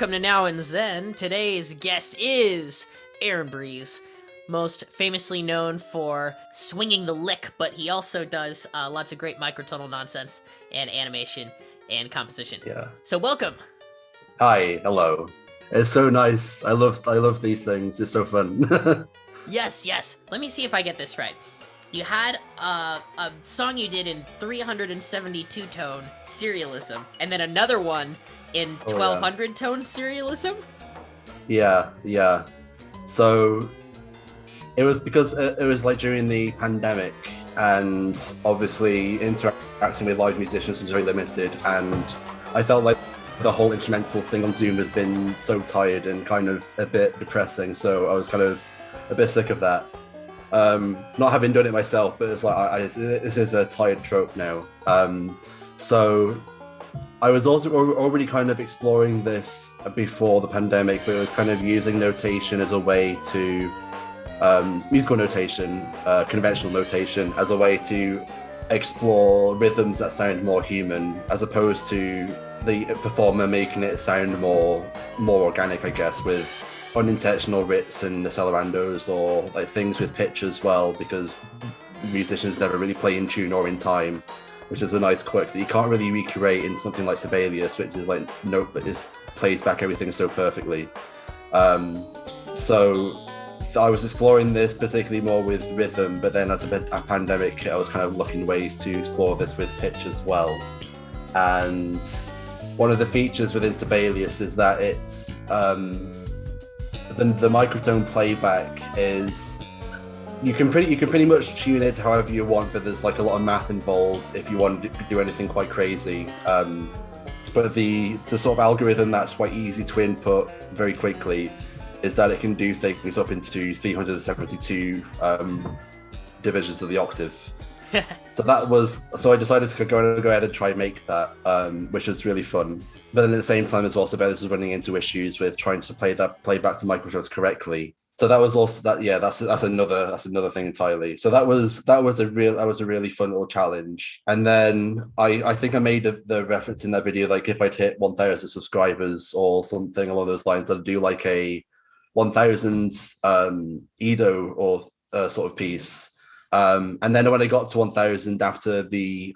Welcome to Now and Zen. Today's guest is Aaron Breeze, most famously known for swinging the lick, but he also does lots of great microtonal nonsense and animation and composition. Yeah. So welcome. Hi, hello. It's so nice. I love these things. It's so fun. Yes. Let me see if I get this right. You had a song you did in 372 tone Serialism, and then another one in 1200 tone Serialism? Yeah. So it was because it was like during the pandemic, and obviously interacting with live musicians was very limited, and I felt like the whole instrumental thing on Zoom has been so tired and kind of a bit depressing, so I was kind of a bit sick of that. Not having done it myself, but it's like this is a tired trope now. So I was also already kind of exploring this before the pandemic, but it was kind of using notation as a way to musical notation, conventional notation, as a way to explore rhythms that sound more human, as opposed to the performer making it sound more organic, I guess, with unintentional rits and accelerandos, or like things with pitch as well, because musicians never really play in tune or in time, which is a nice quirk that you can't really recreate in something like Sibelius, which is like note that just plays back everything so perfectly. So I was exploring this particularly more with rhythm, but then as a pandemic, I was kind of looking ways to explore this with pitch as well. And one of the features within Sibelius is that it's the microtone playback is you can pretty much tune it however you want, but there's like a lot of math involved if you want to do anything quite crazy. But the sort of algorithm that's quite easy to input very quickly is that it can do things up into 372 divisions of the octave. So I decided to go ahead and try and make that, which was really fun. But then at the same time as well, Sibelius was running into issues with trying to play back the microtones correctly. So that was also that. Yeah, that's another thing entirely. So that was a really fun little challenge. And then I think I made the reference in that video, like if I'd hit 1,000 subscribers or something along those lines, I'd do like a 1,000 Edo or sort of piece. And then when I got to 1,000 after the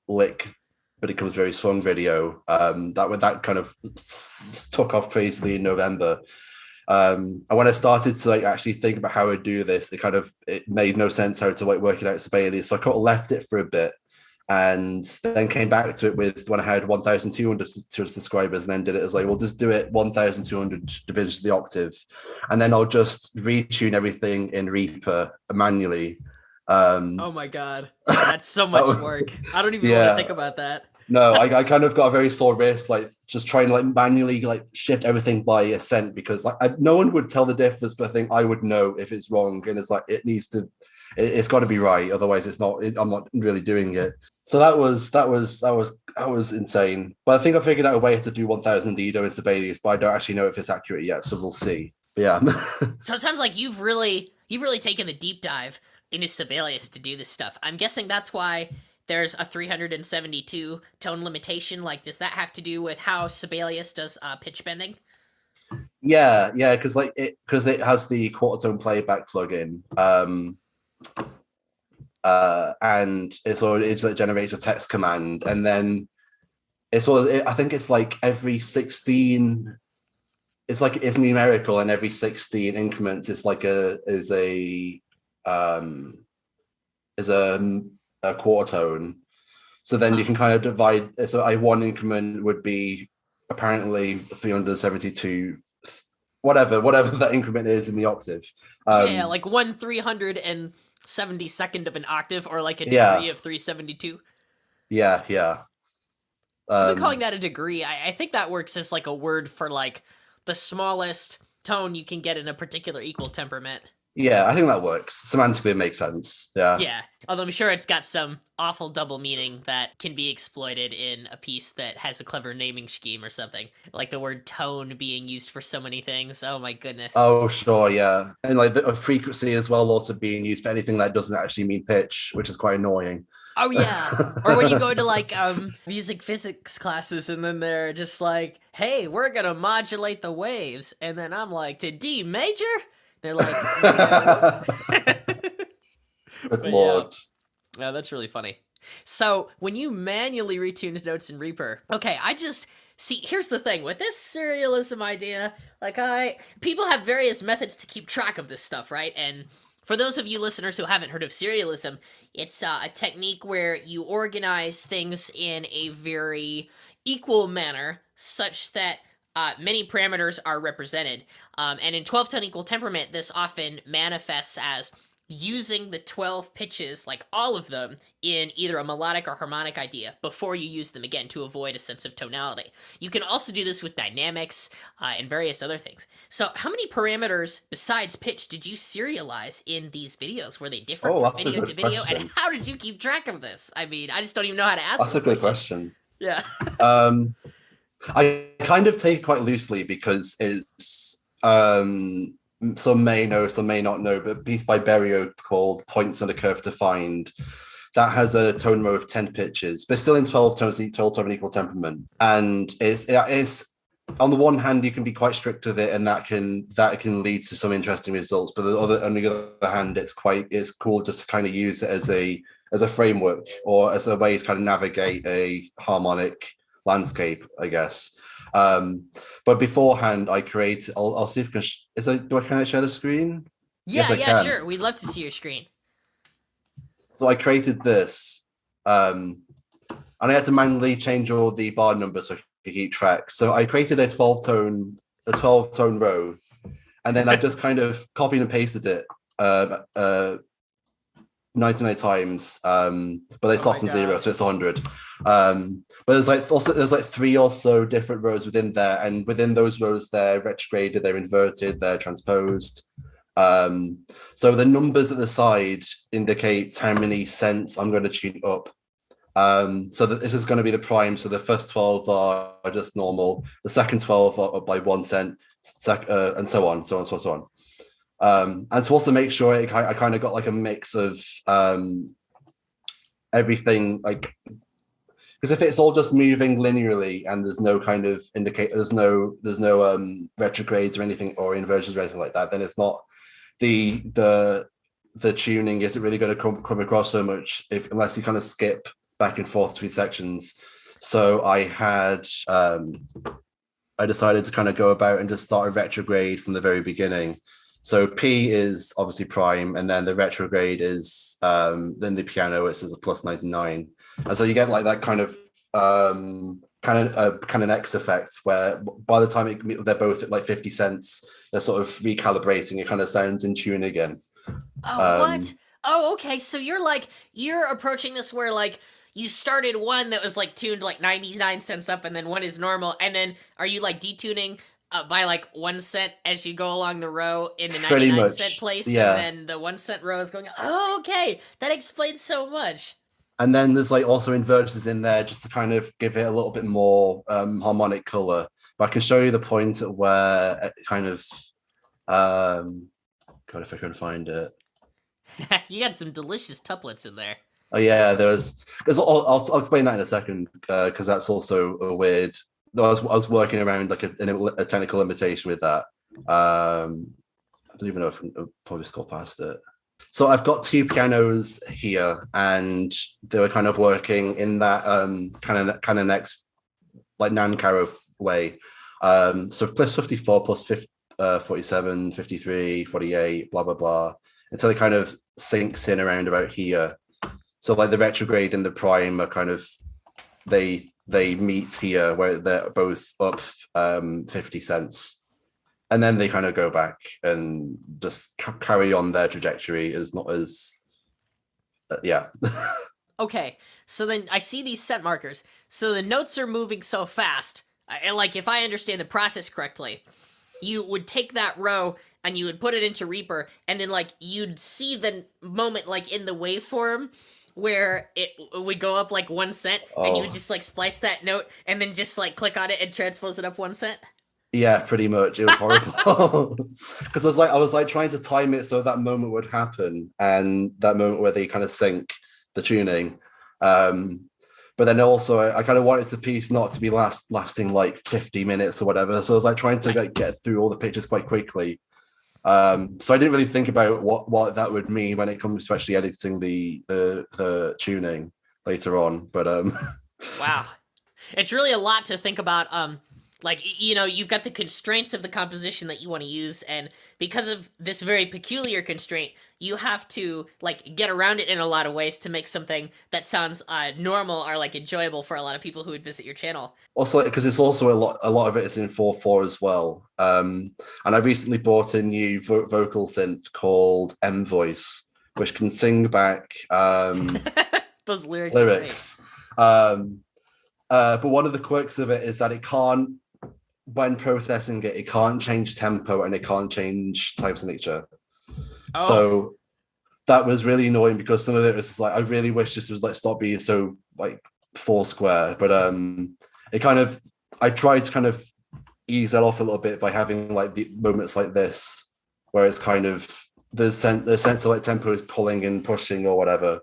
lick, but it comes very swung video, that kind of took off crazily in November. And when I started to like actually think about how I'd do this, it made no sense how to like work it out Sibelius. So I kind of left it for a bit, and then came back to it with when I had 1,200 subscribers, and then did it as like, we'll just do it 1,200 divisions of the octave, and then I'll just retune everything in Reaper manually. Oh my god, that's so much work. I don't even want to think about that. No, I kind of got a very sore wrist, like just trying to like manually like shift everything by a cent, because like no one would tell the difference, but I think I would know if it's wrong, and it's like it's got to be right, otherwise I'm not really doing it. So that was insane. But I think I figured out a way to do 1,000 Edo in Sibelius, but I don't actually know if it's accurate yet, so we'll see. But yeah. So it sounds like you've really taken the deep dive into Sibelius to do this stuff. I'm guessing that's why there's a 372 tone limitation. Like, does that have to do with how Sibelius does pitch bending? Yeah, because it has the quarter tone playback plugin, and it generates a text command, and then I think it's like every 16. It's numerical, and every 16 increments is a quarter tone. So then you can kind of divide. So one increment would be apparently 372, whatever that increment is in the octave. Like 1/372 of an octave, or like a degree of 372. Yeah. I've been calling that a degree. I think that works as like a word for like the smallest tone you can get in a particular equal temperament. Yeah, I think that works. Semantically, it makes sense. Yeah. Yeah, although I'm sure it's got some awful double meaning that can be exploited in a piece that has a clever naming scheme or something. Like the word tone being used for so many things. Oh my goodness. Oh, sure, yeah. And like the frequency as well, also being used for anything that doesn't actually mean pitch, which is quite annoying. Oh yeah. Or when you go into like music physics classes and then they're just like, "Hey, we're going to modulate the waves." And then I'm like, "To D major?" They're like, "No." Good But yeah. lord. Yeah, that's really funny. So when you manually retune notes in Reaper, okay, I just see. Here's the thing with this serialism idea. Like, people have various methods to keep track of this stuff, right? And for those of you listeners who haven't heard of serialism, it's a technique where you organize things in a very equal manner, such that many parameters are represented. And in 12-tone equal temperament, this often manifests as using the 12 pitches, like all of them, in either a melodic or harmonic idea before you use them again to avoid a sense of tonality. You can also do this with dynamics and various other things. So how many parameters besides pitch did you serialize in these videos? Were they different Oh, from that's a video good to video? And question. how did you keep track of this? I mean, I just don't even know how to ask That's this a good question. question. Yeah. Um, I kind of take it quite loosely because it's some may know, some may not know, but a piece by Berio called Points on a Curve to Find that has a tone row of 10 pitches, but still in 12 tones, 12 tone equal temperament. And it's on the one hand, you can be quite strict with it, and that can lead to some interesting results. But on the other hand, it's cool just to kind of use it as a framework or as a way to kind of navigate a harmonic landscape, I guess. But beforehand, I create. I'll see if I can. Can I share the screen? Yeah, Yes, I yeah, can. sure. We'd love to see your screen. So I created this, and I had to manually change all the bar numbers so I could keep track. So I created a 12 tone row, and then I just kind of copied and pasted it 99 times, but it's lost in zero, so it's 100. But there's like three or so different rows within there, and within those rows they're retrograded, they're inverted, they're transposed. So the numbers at the side indicates how many cents I'm going to tune up. So this is going to be the prime. So the first 12 are just normal. The second 12 are up by 1 cent, and so on, so on, so on, so on. And to also make sure I kind of got like a mix of everything, like, because if it's all just moving linearly and there's no kind of indicator, there's no retrogrades or anything or inversions or anything like that, then it's not the tuning isn't really going to come across so much unless you kind of skip back and forth between sections. So I decided to kind of go about and just start a retrograde from the very beginning. So P is obviously prime, and then the retrograde is then the piano. It says a plus 99, and so you get like that kind of X effect where by the time they're both at like 50 cents, they're sort of recalibrating. It kind of sounds in tune again. Oh, what? Oh, okay. So you're approaching this where like you started one that was like tuned like 99 cents up, and then one is normal, and then are you like detuning by like 1 cent as you go along the row in the 99-cent place, yeah. and then the 1 cent row is going, oh, okay, that explains so much. And then there's like also inversions in there just to kind of give it a little bit more harmonic color. But I can show you the point at where it kind of God, if I can find it. You got some delicious tuplets in there. Oh yeah, there's I'll explain that in a second because that's also a weird. I was working around like a technical limitation with that. I don't even know if I'll probably scroll past it. So I've got two pianos here, and they were kind of working in that kind of next like Nankaro way. So plus 54 plus 50, 47, 53, 48, blah blah blah, until it kind of sinks in around about here. So like the retrograde and the prime are kind of they meet here where they're both up 50 cents. And then they kind of go back and just carry on their trajectory yeah. Okay, so then I see these set markers. So the notes are moving so fast. And like if I understand the process correctly, you would take that row and you would put it into Reaper, and then like you'd see the moment like in the waveform where it would go up like 1 cent, and you would Oh, just like splice that note and then just like click on it and transpose it up 1 cent. yeah, pretty much. It was horrible because I was like trying to time it so that moment would happen, and that moment where they kind of sync the tuning. But then also I kind of wanted the piece not to be lasting like 50 minutes or whatever. So I was like trying to like, get through all the pictures quite quickly. So I didn't really think about what that would mean when it comes to especially editing the tuning later on. But Wow. It's really a lot to think about. Like, you've got the constraints of the composition that you want to use, and because of this very peculiar constraint, you have to like get around it in a lot of ways to make something that sounds normal or like enjoyable for a lot of people who would visit your channel. also because it's also a lot of it is in 4/4 as well. And I recently bought a new vocal synth called M Voice, which can sing back Those lyrics. lyrics. But one of the quirks of it is that it can't, when processing it, it can't change tempo and it can't change type signature. Oh. So that was really annoying because some of it was like, I really wish this was like stop being so like Foursquare. But it kind of, I tried to kind of ease that off a little bit by having like the moments like this where it's kind of the sense of like tempo is pulling and pushing or whatever.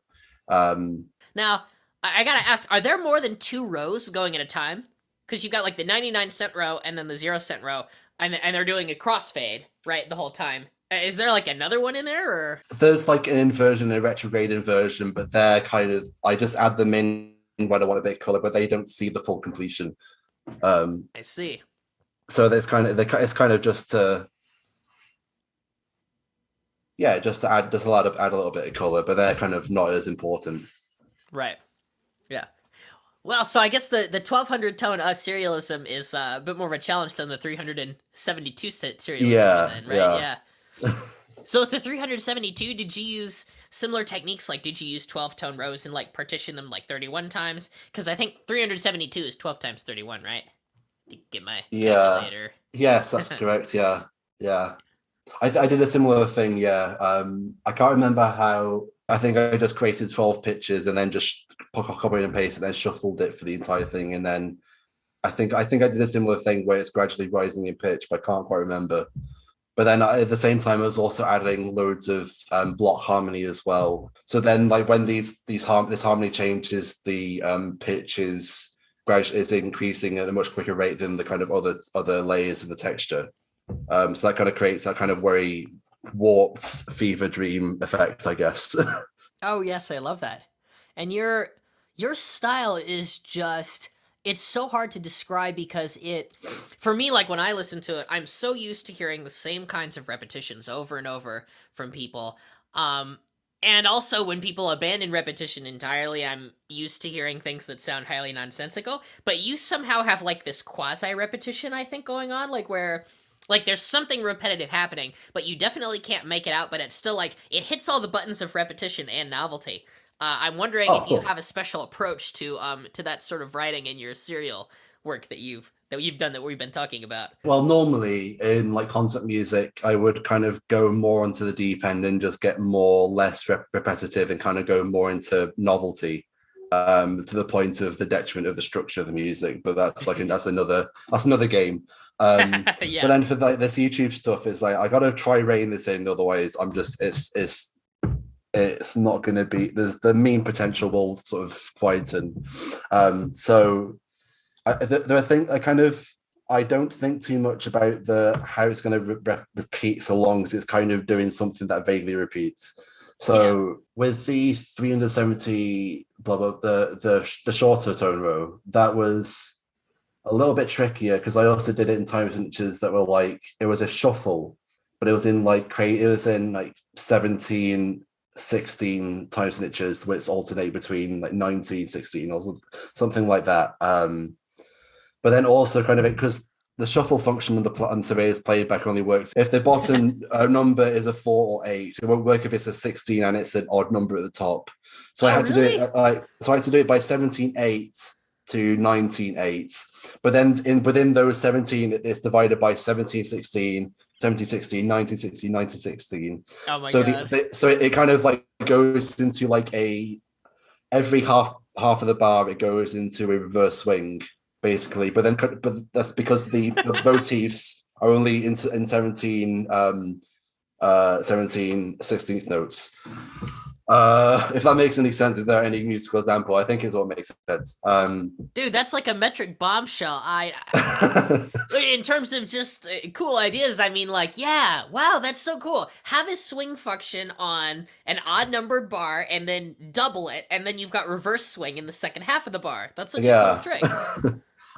Now, I gotta ask, are there more than 2 rows going at a time? Because you've got like the 99-cent row and then the 0-cent row, and they're doing a crossfade, right, the whole time. Is there like another one in there, or? There's like an inversion, a retrograde inversion, but they're kind of, I just add them in when I want a bit of color, but they don't see the full completion. I see. So it's kind of just to, yeah, just to add a little bit of color, but they're kind of not as important. Right. Yeah. Well, so I guess the 1200 tone serialism is a bit more of a challenge than the 372 serialism. Yeah, then, right? Yeah. So with the 372, did you use similar techniques? Like, did you use 12 tone rows and like partition them like 31 times? Because I think 372 is 12 times 31, right? To get my calculator. Yes, that's correct. Yeah. I did a similar thing. Yeah. I can't remember how. I think I just created 12 pictures and then just copied and pasted and then shuffled it for the entire thing. And then I think I did a similar thing where it's gradually rising in pitch, but I can't quite remember. But then at the same time, I was also adding loads of block harmony as well. So then, like when this harmony changes, the pitch is increasing at a much quicker rate than the kind of other layers of the texture. So that kind of creates that kind of very warped fever dream effect, I guess. Oh yes, I love that. And your style is just, it's so hard to describe because for me, like when I listen to it, I'm so used to hearing the same kinds of repetitions over and over from people. And also when people abandon repetition entirely, I'm used to hearing things that sound highly nonsensical, but you somehow have like this quasi repetition, I think, going on, like where like there's something repetitive happening, but you definitely can't make it out, but it's still like it hits all the buttons of repetition and novelty. I'm wondering if you have a special approach to that sort of writing in your serial work that you've done that we've been talking about. Well, normally in like concert music, I would kind of go more onto the deep end and just get less repetitive and kind of go more into novelty, to the point of the detriment of the structure of the music. But that's another game. Yeah. But then for like this YouTube stuff, it's like I gotta try rein this in, otherwise I'm just it's not going to be, there's the mean potential will sort of quieten. So I don't think too much about how it's going to repeat so long as it's kind of doing something that vaguely repeats. So with the 370 blah blah the shorter tone row, that was a little bit trickier because I also did it in time signatures that were like, it was a shuffle, but it was in like 17 16 time signatures which alternate between like 19 16 or something like that. But then also kind of because the shuffle function on Sibelius playback only works if the bottom number is a 4 or 8. It won't work if it's a 16 and it's an odd number at the top. So I had to do it so I had to do it by 17/8 to 19/8. But then within those 17, it's divided by 17/16 1716, 1916, 1916. Oh my So god. so it kind of like goes into like every half of the bar it goes into a reverse swing basically, but that's because the motifs are only in 17 16th notes. If that makes any sense, if there are any musical example, I think is what makes sense. Dude, that's like a metric bombshell. In terms of just cool ideas, I mean, like, yeah, wow, that's so cool. Have a swing function on an odd numbered bar and then double it, and then you've got reverse swing in the second half of the bar. That's such a cool trick.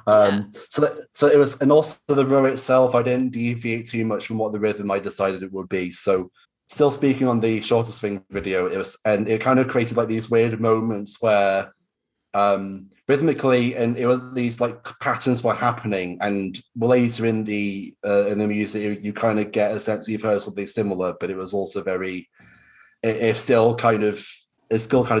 Yeah. So it was, and also the row itself, I didn't deviate too much from what the rhythm I decided it would be. So still speaking on the shorter swing video, it kind of created like these weird moments where rhythmically, and it was these like patterns were happening, and later in the music you kind of get a sense you've heard something similar, but it was also it's still kind of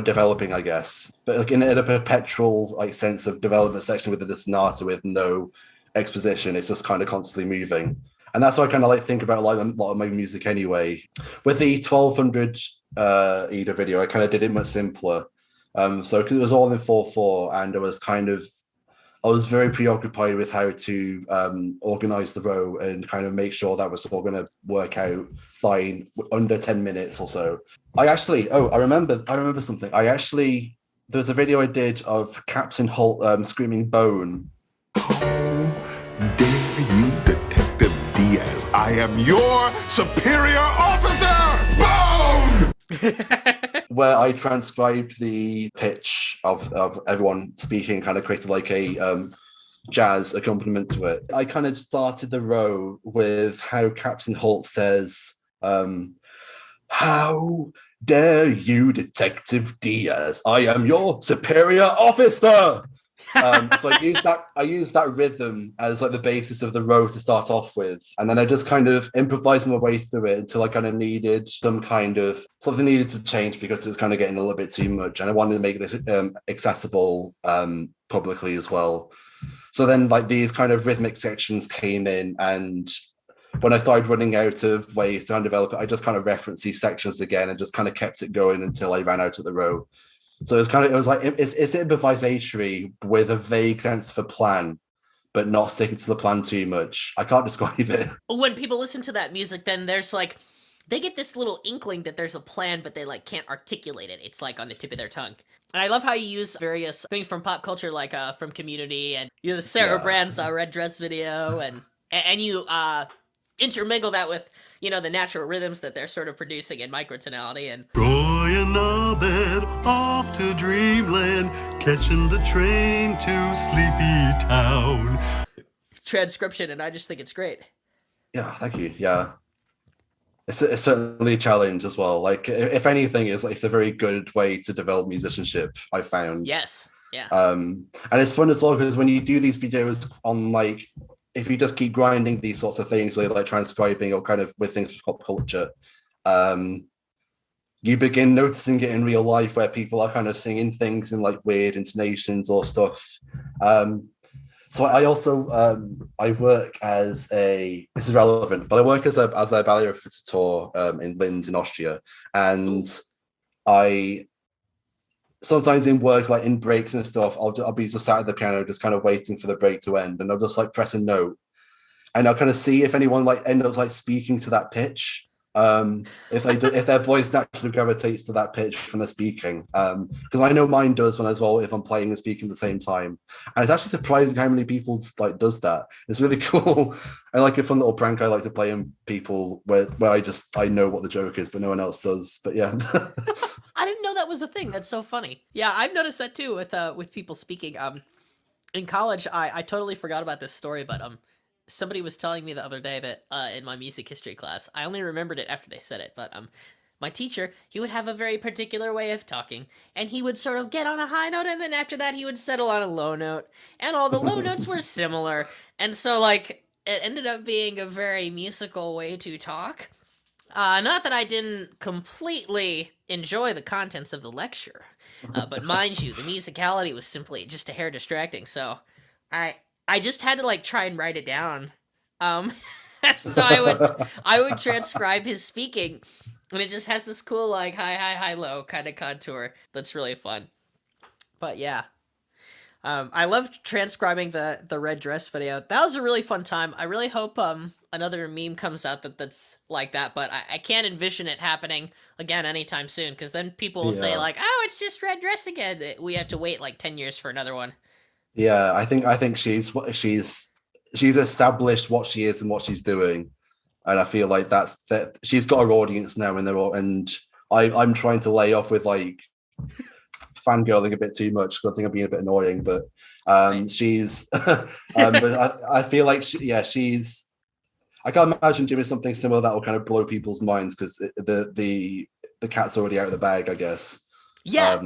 developing, I guess, but like in a perpetual like sense of development section within the sonata with no exposition. It's just kind of constantly moving, and that's what I kind of like think about like a lot of my music anyway. With the 1200 Ida video, I kind of did it much simpler. So because it was all in 4/4, and I was very preoccupied with how to organize the row and kind of make sure that was all going to work out fine under 10 minutes or so. I remember something. There's a video I did of Captain Holt screaming "Bone." How dare you, Detective Diaz? I am your superior officer! Bone! Where I transcribed the pitch of everyone speaking, kind of created like a jazz accompaniment to it. I kind of started the row with how Captain Holt says, "How dare you, Detective Diaz? I am your superior officer." So I used that rhythm as like the basis of the row to start off with, and then I just kind of improvised my way through it until I kind of needed something needed to change because it was kind of getting a little bit too much, and I wanted to make this accessible publicly as well. So then like these kind of rhythmic sections came in, and when I started running out of ways to undevelop it, I just kind of referenced these sections again and just kind of kept it going until I ran out of the row. So it's improvisatory with a vague sense of a plan, but not sticking to the plan too much. I can't describe it. When people listen to that music, then there's like, they get this little inkling that there's a plan, but they like can't articulate it. It's like on the tip of their tongue. And I love how you use various things from pop culture, like from Community, and the Sarah Brand's Red Dress video, and you intermingle that with, the natural rhythms that they're sort of producing in microtonality. And Roy and Abed off to Dreamland, catching the train to Sleepy Town. Transcription, and I just think it's great. Yeah, thank you. Yeah. It's certainly a challenge as well. Like, if anything, it's a very good way to develop musicianship, I found. Yes. Yeah. And it's fun as well because when you do these videos on like, if you just keep grinding these sorts of things, where like transcribing or kind of with things from pop culture, you begin noticing it in real life where people are kind of singing things in like weird intonations or stuff. So I also I work as this is relevant, but I work as a ballet repetiteur in Linz in Austria, and I sometimes in work, like in breaks and stuff, I'll be just sat at the piano, just kind of waiting for the break to end, and I'll just like press a note, and I'll kind of see if anyone like end up like speaking to that pitch. If their voice naturally gravitates to that pitch from the speaking, because I know mine does when as well if I'm playing and speaking at the same time, and it's actually surprising how many people like does that. It's really cool. I like a fun little prank I like to play on people where I know what the joke is, but no one else does. But yeah. I didn't know that was a thing. That's so funny. Yeah, I've noticed that too with people speaking. In college, I totally forgot about this story, but somebody was telling me the other day that in my music history class, I only remembered it after they said it, but my teacher, he would have a very particular way of talking, and he would sort of get on a high note, and then after that he would settle on a low note, and all the low notes were similar, and so like it ended up being a very musical way to talk. Not that I didn't completely enjoy the contents of the lecture, but mind you, the musicality was simply just a hair distracting, so I just had to like try and write it down. So I would transcribe his speaking, and it just has this cool like high low kind of contour that's really fun. But yeah. I loved transcribing the red dress video. That was a really fun time. I really hope another meme comes out that's like that, but I can't envision it happening again anytime soon, because then people will say like, oh, it's just red dress again. We have to wait like 10 years for another one. Yeah, I think she's established what she is and what she's doing, and I feel like that she's got her audience now, and I'm trying to lay off with like fangirling a bit too much because I think I'm being a bit annoying, but Right. she's but I feel like she's I can't imagine doing something similar that will kind of blow people's minds, because the cat's already out of the bag, I guess. Yeah.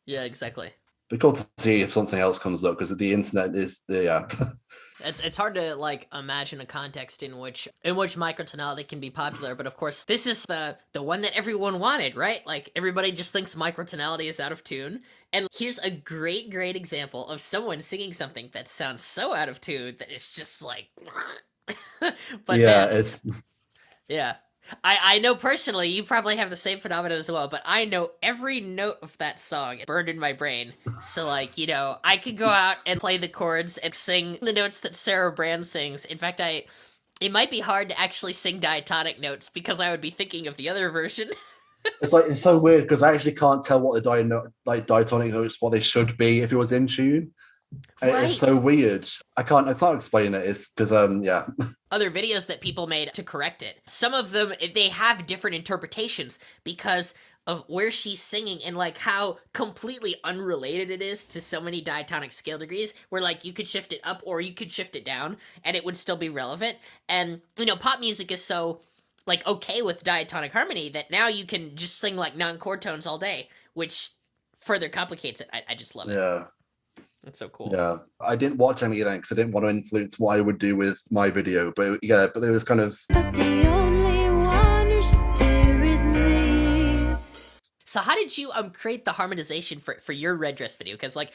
Yeah, exactly. Be cool to see if something else comes up, because the internet is It's hard to like imagine a context in which microtonality can be popular, but of course this is the one that everyone wanted, right? Like everybody just thinks microtonality is out of tune, and here's a great example of someone singing something that sounds so out of tune that it's just like but yeah, man, it's yeah. I know personally, you probably have the same phenomenon as well, but I know every note of that song burned in my brain. So, like, you know, I could go out and play the chords and sing the notes that Sarah Brand sings. In fact, it might be hard to actually sing diatonic notes because I would be thinking of the other version. it's so weird, because I actually can't tell what the diatonic notes, what they should be if it was in tune. Right. It's so weird. I can't explain it. It's because yeah. Other videos that people made to correct it. Some of them, they have different interpretations because of where she's singing and like how completely unrelated it is to so many diatonic scale degrees, where like you could shift it up or you could shift it down and it would still be relevant. And you know, pop music is so like okay with diatonic harmony that now you can just sing like non-chord tones all day, which further complicates it. I just love it. Yeah. That's so cool. Yeah, I didn't watch any of that because I didn't want to influence what I would do with my video. But yeah, but it was kind of. But the only one who should steer is me. So how did you create the harmonization for your red dress video? Because like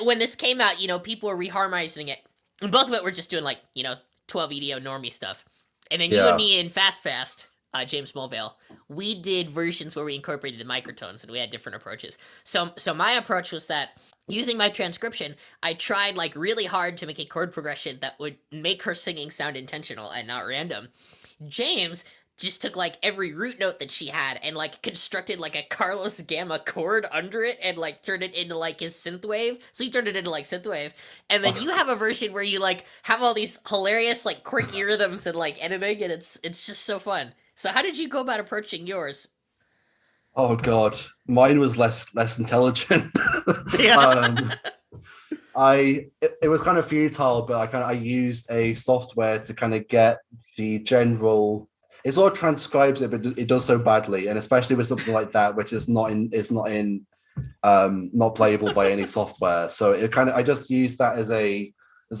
when this came out, you know, people were reharmonizing it, and both of it were just doing like, you know, 12 EDO normie stuff, and then you and me in Fast James Mulvale, we did versions where we incorporated the microtones and we had different approaches. So my approach was that using my transcription, I tried like really hard to make a chord progression that would make her singing sound intentional and not random. James just took like every root note that she had and like constructed like a Carlos Gamma chord under it and like turned it into like his synthwave. So he turned it into like synthwave. And then you have a version where you like have all these hilarious like quirky rhythms and like editing, and it's just so fun. So how did you go about approaching yours? Oh God, mine was less intelligent. Yeah. It was kind of futile, but I used a software to kind of get the general. It sort of transcribes it, but it does so badly, and especially with something like that, which is not playable by any software. So it kind of, I just used that as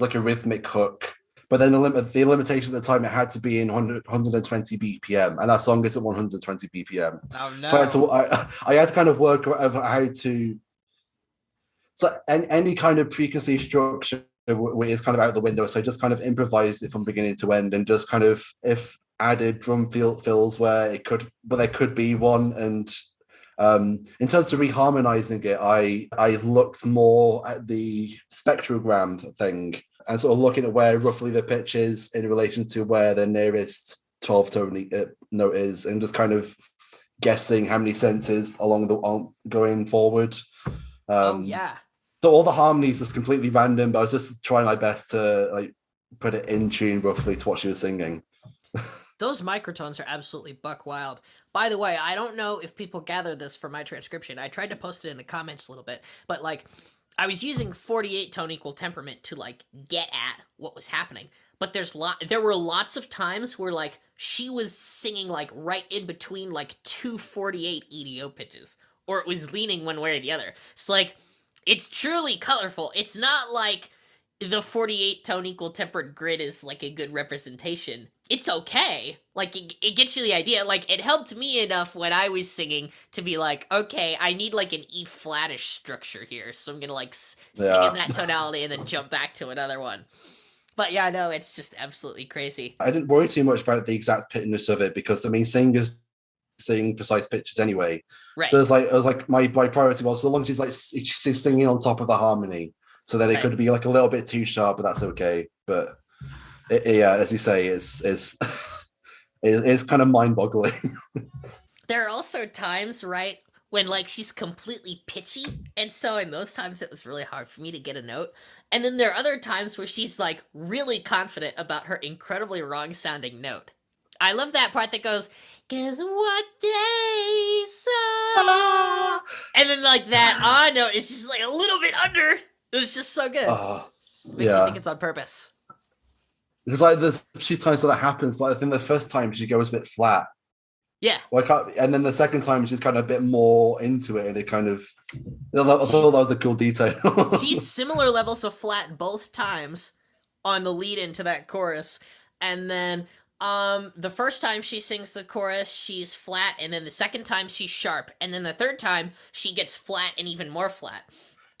like a rhythmic hook. But then the limitation at the time, it had to be in 120 BPM, and that song is at 120 BPM. Oh no! So I had to kind of work out how to. So any kind of preconceived structure is kind of out the window. So I just kind of improvised it from beginning to end, and just kind of added drum fills where there could be one. And in terms of reharmonizing it, I looked more at the spectrogram thing, and sort of looking at where roughly the pitch is in relation to where the nearest 12-tone note is, and just kind of guessing how many senses going forward. Oh yeah. So all the harmonies was completely random, but I was just trying my best to like put it in tune roughly to what she was singing. Those microtones are absolutely buck wild. By the way, I don't know if people gather this from my transcription. I tried to post it in the comments a little bit, but like I was using 48 tone equal temperament to like get at what was happening. But there were lots of times where like she was singing like right in between like two 48 EDO pitches, or it was leaning one way or the other. So like it's truly colorful. It's not like the 48 tone equal tempered grid is like a good representation. It's okay. Like it gets you the idea. Like it helped me enough when I was singing to be like, okay, I need like an E flattish structure here. So I'm gonna like sing in that tonality and then jump back to another one. But yeah, no, it's just absolutely crazy. I didn't worry too much about the exact pitchness of it because I mean, singers sing precise pitches anyway. Right. So it was like my priority was so long as she's singing on top of the harmony, so that it Right. could be like a little bit too sharp, but that's okay. But yeah, as you say, it's kind of mind-boggling. There are also times, right, when like she's completely pitchy, and so in those times it was really hard for me to get a note. And then there are other times where she's like really confident about her incredibly wrong sounding note. I love that part that goes, "'Cause what they saw," and then like that note is just like a little bit under. It's just so good. Makes me think it's on purpose. Because like there's few times that happens, but I think the first time she goes a bit flat. Yeah. And then the second time she's kind of a bit more into it, and it kind of I thought that was a cool detail. She's similar levels of flat both times on the lead into that chorus, and then the first time she sings the chorus she's flat, and then the second time she's sharp, and then the third time she gets flat and even more flat.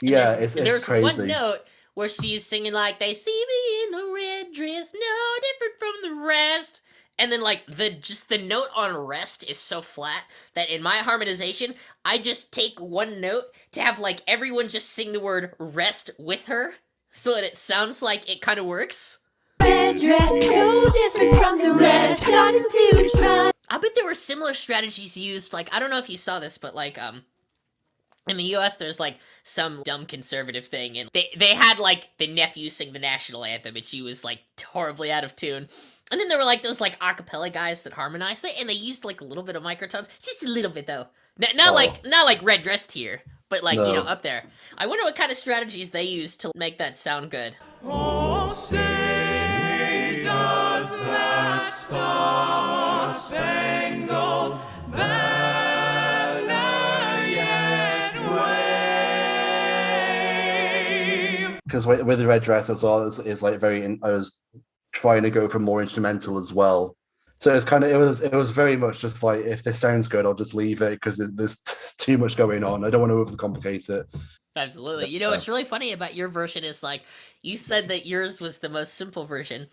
And yeah, there's it's crazy. one note where she's singing like, "They see me in a red dress, no different from the rest." And then like the note on rest is so flat that in my harmonization, I just take one note to have like everyone just sing the word rest with her so that it sounds like it kind of works. Red dress, no different from the rest. Starting to try. I bet there were similar strategies used, like, I don't know if you saw this, but like, in the US, there's like some dumb conservative thing, and they had like the nephew sing the national anthem, and she was like horribly out of tune. And then there were like those like acapella guys that harmonized it, and they used like a little bit of microtones, just a little bit though. Not like red dressed here, but like you know, up there. I wonder what kind of strategies they used to make that sound good. Oh, say does that star-spangled banner yet wave? Because with the red dress as well, it's like very. I was trying to go for more instrumental as well, so it's kind of it was very much just like, if this sounds good, I'll just leave it because there's too much going on. I don't want to overcomplicate it. Absolutely. You know what's really funny about your version is like you said that yours was the most simple version,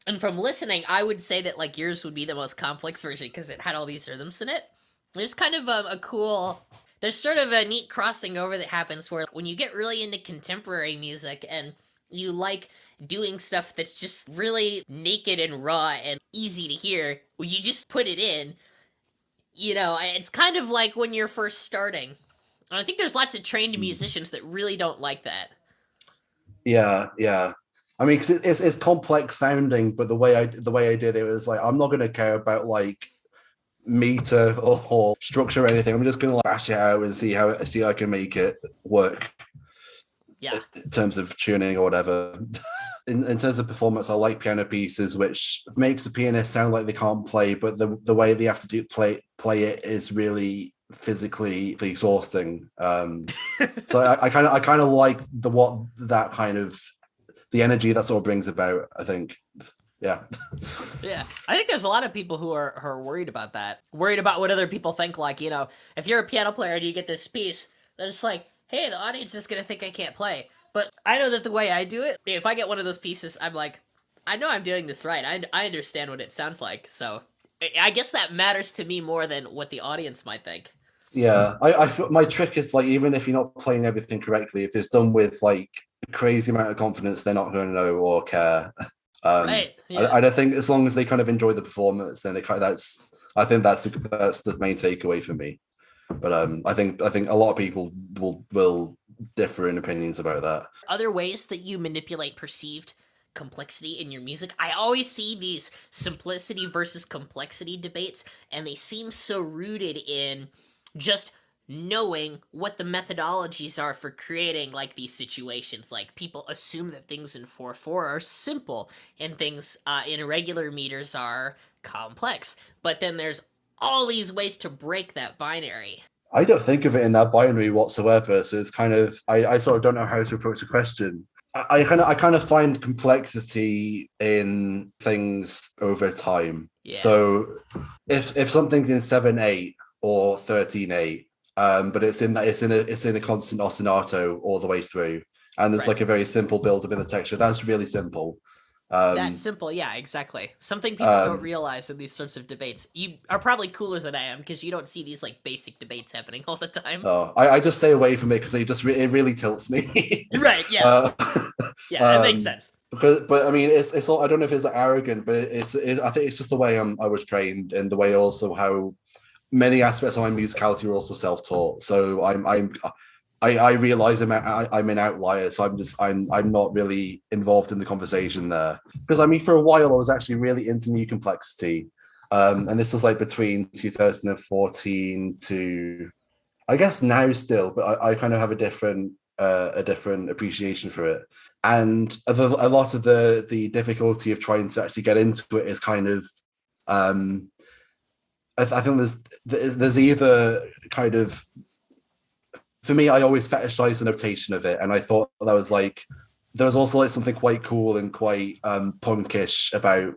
and from listening, I would say that like yours would be the most complex version because it had all these rhythms in it. There's kind of a cool. There's sort of a neat crossing over that happens where when you get really into contemporary music and you like doing stuff that's just really naked and raw and easy to hear, when you just put it in, you know, it's kind of like when you're first starting. And I think there's lots of trained musicians that really don't like that. Yeah. I mean, because it's complex sounding, but the way I did it was like, I'm not going to care about like meter or structure or anything. I'm just going to like bash it out and see how I can make it work. Yeah. In terms of tuning or whatever. In terms of performance, I like piano pieces, which makes the pianist sound like they can't play, but the way they have to play it is really physically exhausting. So I kind of like that kind of the energy that sort of brings about, I think. Yeah. Yeah. I think there's a lot of people who are worried about that. Worried about what other people think. Like, you know, if you're a piano player and you get this piece, then it's like, hey, the audience is going to think I can't play. But I know that the way I do it, if I get one of those pieces, I'm like, I know I'm doing this right. I understand what it sounds like. So I guess that matters to me more than what the audience might think. Yeah. I feel my trick is like, even if you're not playing everything correctly, if it's done with like a crazy amount of confidence, they're not going to know or care. Right. Yeah. I don't think, as long as they kind of enjoy the performance, then I think that's the main takeaway for me. But I think a lot of people will differ in opinions about that. Other ways that you manipulate perceived complexity in your music, I always see these simplicity versus complexity debates, and they seem so rooted in just knowing what the methodologies are for creating like these situations. Like people assume that things in 4/4 are simple and things in irregular meters are complex, but then there's all these ways to break that binary. I don't think of it in that binary whatsoever, so it's kind of I sort of don't know how to approach the question. I kind of find complexity in things over time. Yeah. So if something's in 7/8 or 13/8, but it's in a constant ostinato all the way through, and there's like a very simple build up in the texture, that's really simple. That simple, yeah, exactly. Something people don't realize in these sorts of debates. You are probably cooler than I am because you don't see these like basic debates happening all the time. Oh, I just stay away from it because it really tilts me. Right? Yeah, yeah, it makes sense. But I mean, it's all, I don't know if it's arrogant, but I think it's just the way I was trained, and the way also how many aspects of my musicality are also self-taught. So I realize I'm an outlier, so I'm not really involved in the conversation there. Because I mean, for a while I was actually really into new complexity, and this was like between 2014 to, I guess now still, but I kind of have a different appreciation for it. And a lot of the difficulty of trying to actually get into it is kind of, I think there's either kind of, for me, I always fetishize the notation of it, and I thought that was like, there was also like something quite cool and quite punkish about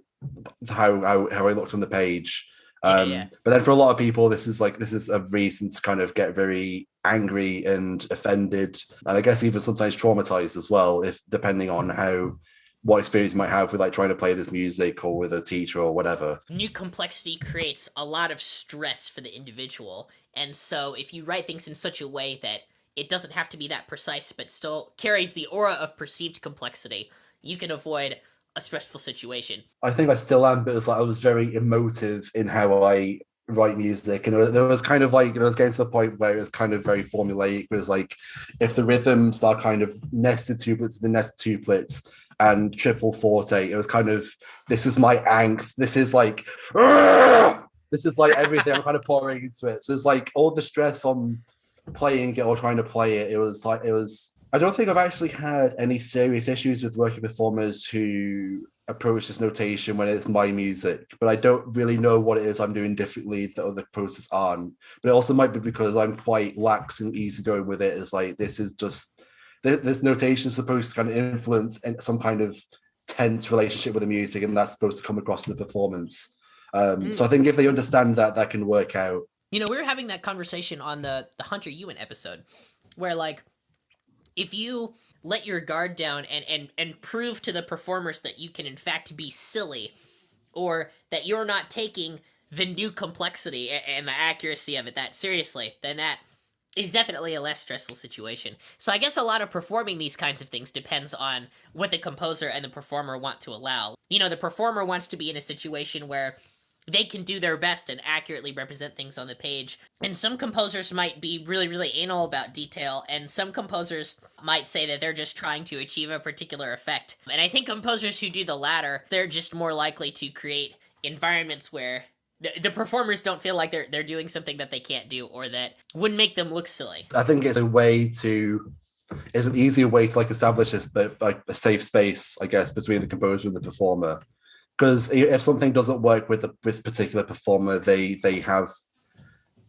how I looked on the page. Yeah. But then for a lot of people, this is a reason to kind of get very angry and offended, and I guess even sometimes traumatized as well, if depending on what experience you might have with like trying to play this music or with a teacher or whatever. New complexity creates a lot of stress for the individual, and so if you write things in such a way that it doesn't have to be that precise but still carries the aura of perceived complexity, you can avoid a stressful situation. I think I still am, but it was like I was very emotive in how I write music, and there was kind of like, it was getting to the point where it was kind of very formulaic. It was like, if the rhythms are kind of nested tuplets, the nested tuplets and triple forte, it was kind of, this is my angst, this is like everything I'm kind of pouring into it. So it's like all the stress from playing it or trying to play it. It was I don't think I've actually had any serious issues with working performers who approach this notation when it's my music, but I don't really know what it is I'm doing differently that other composers aren't. But it also might be because I'm quite lax and easygoing with it. It's like, this is just, this notation is supposed to kind of influence some kind of tense relationship with the music, and that's supposed to come across in the performance. So I think if they understand that, that can work out. You know, we were having that conversation on the Hunter Ewan episode, where like, if you let your guard down and prove to the performers that you can in fact be silly, or that you're not taking the new complexity and the accuracy of it that seriously, then that is definitely a less stressful situation. So I guess a lot of performing these kinds of things depends on what the composer and the performer want to allow. You know, the performer wants to be in a situation where they can do their best and accurately represent things on the page. And some composers might be really, really anal about detail, and some composers might say that they're just trying to achieve a particular effect. And I think composers who do the latter, they're just more likely to create environments where the performers don't feel like they're doing something that they can't do or that wouldn't make them look silly. I think it's an easier way to like establish this, but like a safe space, I guess, between the composer and the performer. Because if something doesn't work with this particular performer, they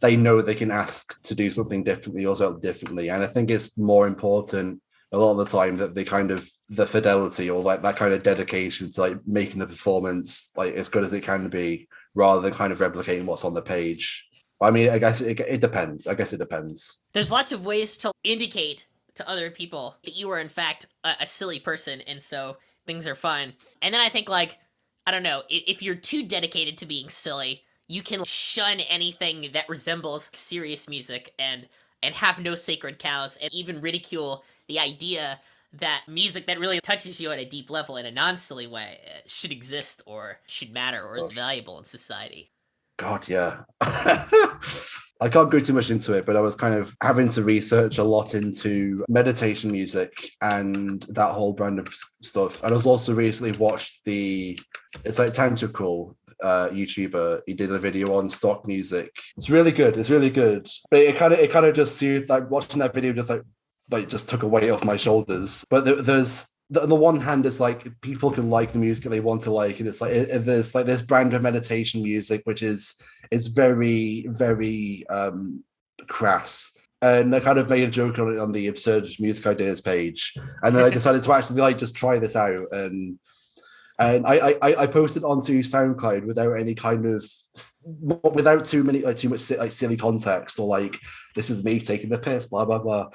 know they can ask to do something differently or something differently. And I think it's more important a lot of the time that they kind of, the fidelity or like that kind of dedication to like making the performance like as good as it can be, rather than kind of replicating what's on the page. I mean, I guess it depends. I guess it depends. There's lots of ways to indicate to other people that you are in fact a silly person, and so things are fine. And then I think like, I don't know, if you're too dedicated to being silly, you can shun anything that resembles serious music and have no sacred cows, and even ridicule the idea that music that really touches you at a deep level in a non-silly way should exist or should matter or is valuable in society. God, yeah. I can't go too much into it, but I was kind of having to research a lot into meditation music and that whole brand of stuff. And I was also recently watched it's like Tantrical YouTuber. He did a video on stock music. It's really good. It's really good. But it kind of just soothed, like watching that video just took a weight off my shoulders. But there's, on the one hand, it's like people can like the music they want to like, and it's like there's like this brand of meditation music which is very, very crass. And I kind of made a joke on it on the Absurd Music Ideas page, and then I decided to actually like just try this out, and I posted onto SoundCloud without too much silly context or like this is me taking the piss, blah blah blah.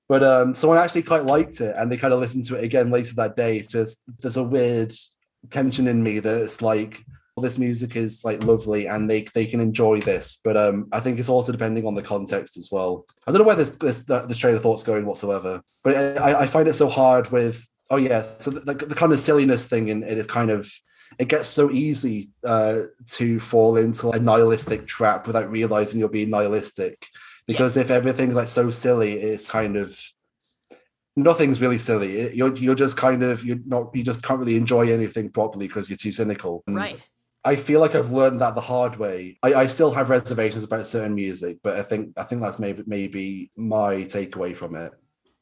But someone actually quite liked it, and they kind of listened to it again later that day. So there's a weird tension in me that it's like, well, this music is like lovely, and they can enjoy this. But I think it's also depending on the context as well. I don't know where this train of thought's going whatsoever, but I find it so hard with so the kind of silliness thing, and it is kind of, it gets so easy to fall into a nihilistic trap without realizing you're being nihilistic. Because if everything's like so silly, it's kind of, nothing's really silly. You're just kind of, you just can't really enjoy anything properly because you're too cynical. Right. I feel like I've learned that the hard way. I still have reservations about certain music, but I think that's maybe my takeaway from it.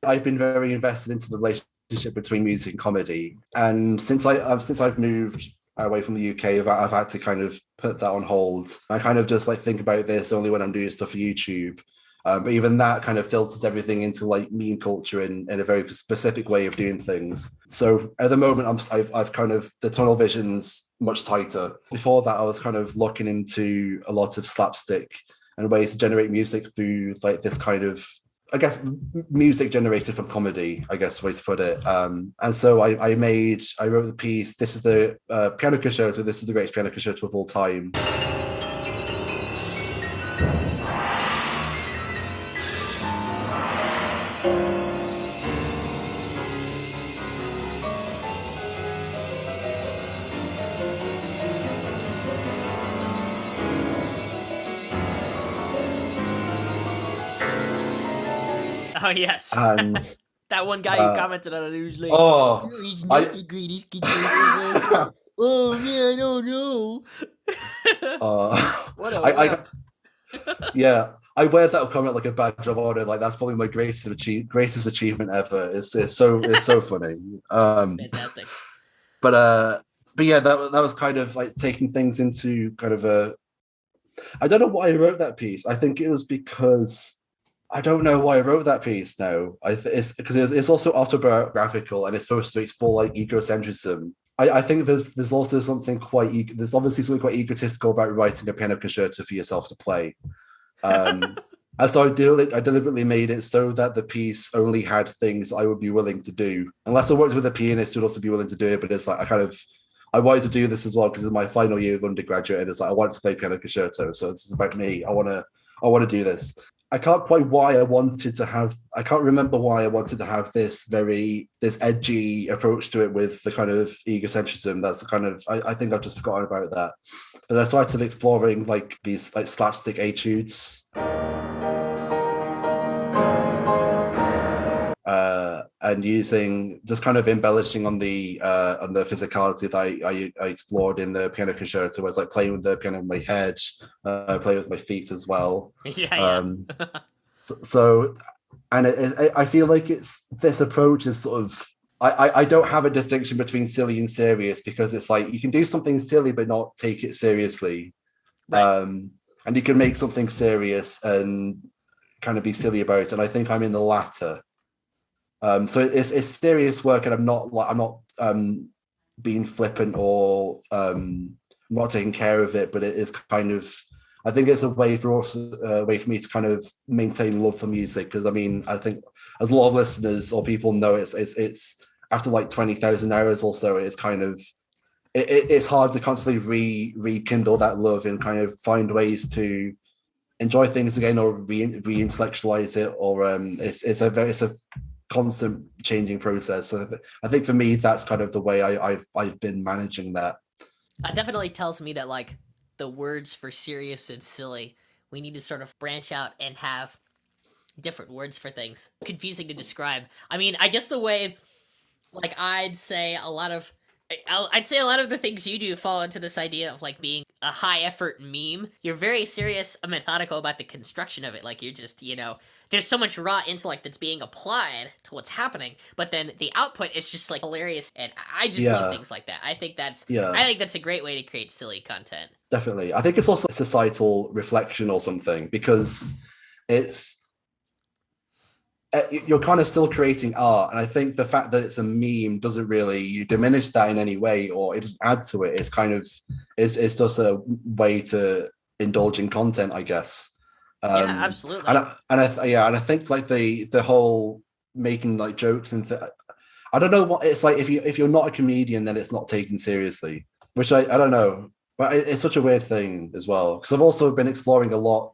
I've been very invested into the relationship between music and comedy, and since I've moved away from the UK, I've had to kind of put that on hold. I kind of just like think about this only when I'm doing stuff for YouTube. But even that kind of filters everything into like meme culture in a very specific way of doing things. So at the moment, I've kind of, the tunnel vision's much tighter. Before that, I was kind of looking into a lot of slapstick and ways to generate music through like this kind of, I guess, music generated from comedy, I guess, way to put it. And so I wrote the piece. This is the piano concerto. This is the greatest piano concerto of all time. Oh yes. And that one guy who commented on it, who's like, he's not the greatest guitar. Oh man, I don't know. What a wimp. Yeah, I wear that comment like a badge of honor. Like that's probably my greatest achievement ever. It's so funny. Fantastic. But yeah, that was kind of like taking things into kind of a. I don't know why I wrote that piece. I think it was because. I don't know why I wrote that piece now. It's because it's also autobiographical, and it's supposed to explore like egocentrism. I think there's also something there's obviously something quite egotistical about writing a piano concerto for yourself to play. And so I deliberately made it so that the piece only had things I would be willing to do, unless I worked with a pianist who would also be willing to do it. But it's like I wanted to do this as well because it's my final year of undergraduate, and it's like I wanted to play piano concerto, so this is about me. I want to do this. I can't remember why I wanted to have this edgy approach to it with the kind of egocentrism. That's the kind of, I think I've just forgotten about that. But I started exploring like these like slapstick etudes. And using, just kind of embellishing on the physicality that I explored in the piano concerto. I was like playing with the piano in my head, playing with my feet as well. Yeah. So, and I feel like this approach is sort of, I don't have a distinction between silly and serious, because it's like you can do something silly but not take it seriously. Right. And you can make something serious and kind of be silly about it. And I think I'm in the latter. So it's serious work, and I'm not being flippant or not taking care of it, but it is kind of, I think it's a way for me to kind of maintain love for music, because I mean, I think as a lot of listeners or people know, it's after like 20,000 hours or so, it's kind of it's hard to constantly rekindle that love and kind of find ways to enjoy things again or re-intellectualize it, or it's a constant changing process. So I think for me, that's kind of the way I've been managing that. That definitely tells me that like the words for serious and silly, we need to sort of branch out and have different words for things. Confusing to describe. I mean, I guess the way, like, I'd say a lot of the things you do fall into this idea of like being a high effort meme. You're very serious and methodical about the construction of it. Like you're just, there's so much raw intellect that's being applied to what's happening, but then the output is just like hilarious, and I just love things like that. I think that's a great way to create silly content. Definitely. I think it's also a societal reflection or something, because you're kind of still creating art, and I think the fact that it's a meme doesn't really diminish that in any way, or it doesn't add to it. It's kind of it's just a way to indulge in content, I guess. Yeah, absolutely. And I think like the whole making like jokes and I don't know what it's like. If you're not a comedian, then it's not taken seriously, which I don't know, but it's such a weird thing as well, because I've also been exploring a lot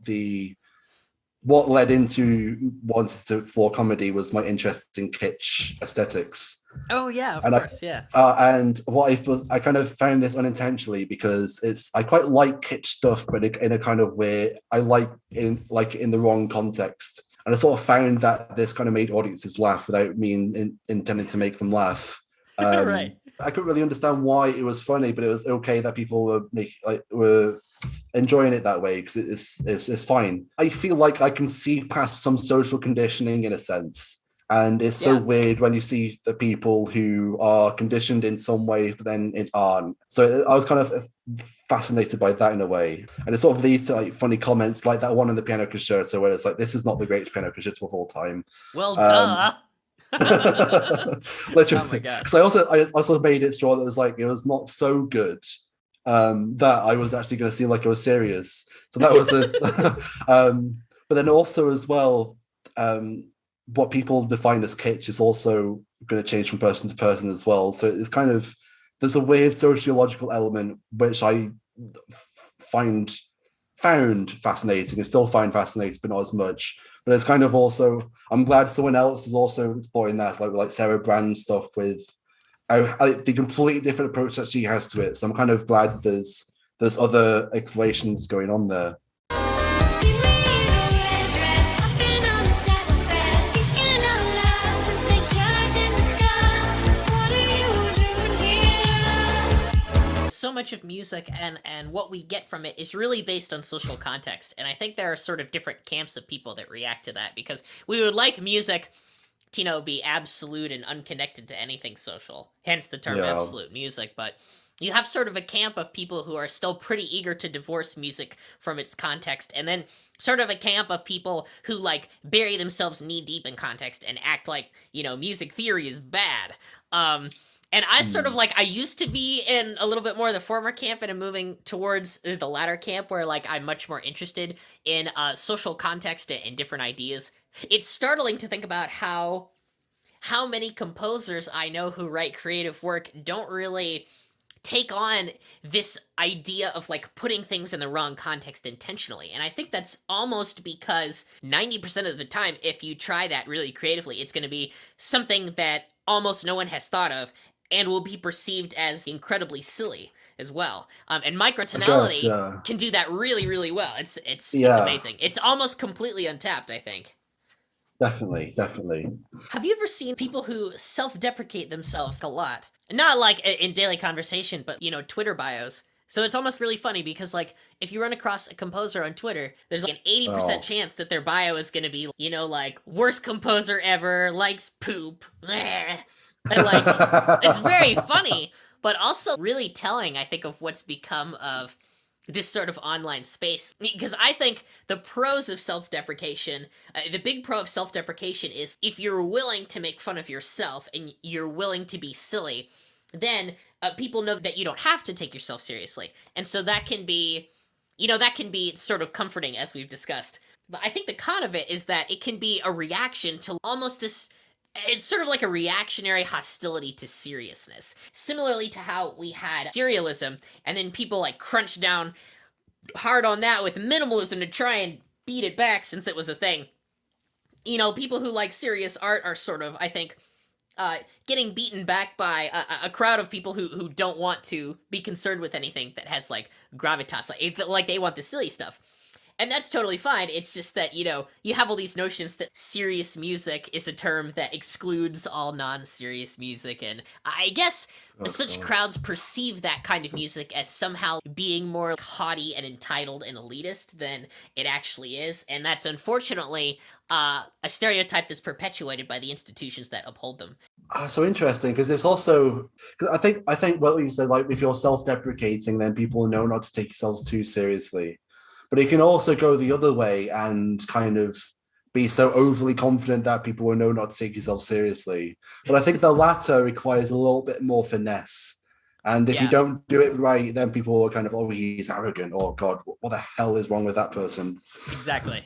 what led into wanting to explore comedy was my interest in kitsch aesthetics. Oh yeah, of And course, yeah. And what I kind of found this unintentionally, because I quite like kitsch stuff, but in a kind of way I like in the wrong context. And I sort of found that this kind of made audiences laugh without me intending to make them laugh. Right. I couldn't really understand why it was funny, but it was okay that people were enjoying it that way, because it's fine. I feel like I can see past some social conditioning in a sense, and it's so weird when you see the people who are conditioned in some way but then it aren't. So I was kind of fascinated by that in a way, and it sort of leads to like funny comments like that one in the piano concerto where it's like, this is not the greatest piano concerto of all time. Well, duh. Literally. Oh my god. Because I also made it sure that it was not so good that I was actually going to seem like I was serious. So that was but then also as well, what people define as kitsch is also going to change from person to person as well. So it's kind of, there's a weird sociological element which I found fascinating and still find fascinating, but not as much. But it's kind of also, I'm glad someone else is also exploring that, like Sarah Brand's stuff with the completely different approach that she has to it. So I'm kind of glad there's other explorations going on there. So much of music and what we get from it is really based on social context, and I think there are sort of different camps of people that react to that, because we would like music to, be absolute and unconnected to anything social, hence the term absolute music. But you have sort of a camp of people who are still pretty eager to divorce music from its context, and then sort of a camp of people who like bury themselves knee deep in context and act like music theory is bad. And I sort of I used to be in a little bit more of the former camp, and I'm moving towards the latter camp where I'm much more interested in social context and different ideas. It's startling to think about how many composers I know who write creative work don't really take on this idea of putting things in the wrong context intentionally. And I think that's almost because 90% of the time, if you try that really creatively, it's going to be something that almost no one has thought of, and will be perceived as incredibly silly as well. And microtonality can do that really, really well. It's amazing. It's almost completely untapped, I think. Definitely. Have you ever seen people who self-deprecate themselves a lot? Not in daily conversation, but, Twitter bios. So it's almost really funny because, if you run across a composer on Twitter, there's an 80% chance that their bio is going to be, worst composer ever, likes poop, bleh. And it's very funny, but also really telling, I think, of what's become of this sort of online space. Because I think the pros of self-deprecation, the big pro of self-deprecation is if you're willing to make fun of yourself and you're willing to be silly, then people know that you don't have to take yourself seriously. And so that can be, sort of comforting, as we've discussed. But I think the con of it is that it can be a reaction to almost this. It's sort of like a reactionary hostility to seriousness. Similarly to how we had serialism, and then people crunched down hard on that with minimalism to try and beat it back since it was a thing. People who like serious art are sort of, I think, getting beaten back by a crowd of people who don't want to be concerned with anything that has gravitas, like they want the silly stuff. And that's totally fine. It's just that, you have all these notions that serious music is a term that excludes all non-serious music. And I guess such crowds perceive that kind of music as somehow being more haughty and entitled and elitist than it actually is. And that's unfortunately a stereotype that's perpetuated by the institutions that uphold them. So interesting, because it's also, I think what you said, if you're self-deprecating, then people know not to take yourselves too seriously. But it can also go the other way and kind of be so overly confident that people will know not to take yourself seriously. But I think the latter requires a little bit more finesse. And if you don't do it right, then people are kind of, he's arrogant. Oh, God, what the hell is wrong with that person? Exactly.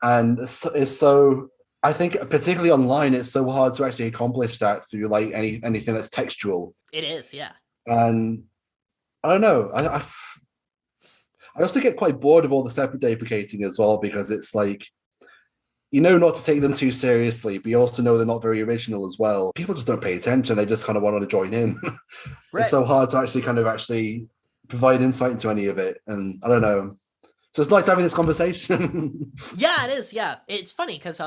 And it's so I think particularly online, it's so hard to actually accomplish that through like anything that's textual. It is, yeah. And I don't know. I also get quite bored of all the separate deprecating as well, because it's like, you know, not to take them too seriously, but you also know they're not very original as well. People just don't pay attention. They just kind of want to join in. Right. It's so hard to actually provide insight into any of it. And I don't know. So it's nice having this conversation. Yeah, it is. Yeah, it's funny because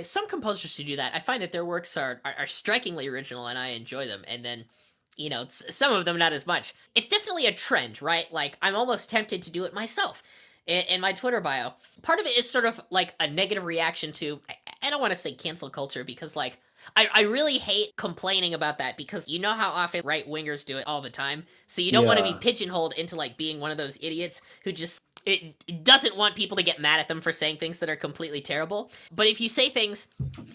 some composers who do that, I find that their works are strikingly original, and I enjoy them. And then, you know, some of them not as much. It's definitely a trend, right? Like, I'm almost tempted to do it myself in my Twitter bio. Part of it is sort of like a negative reaction to, I don't want to say cancel culture, because like, I really hate complaining about that, because you know how often right-wingers do it all the time. So you don't want to be Yeah. pigeonholed into like being one of those idiots who just it doesn't want people to get mad at them for saying things that are completely terrible. But if you say things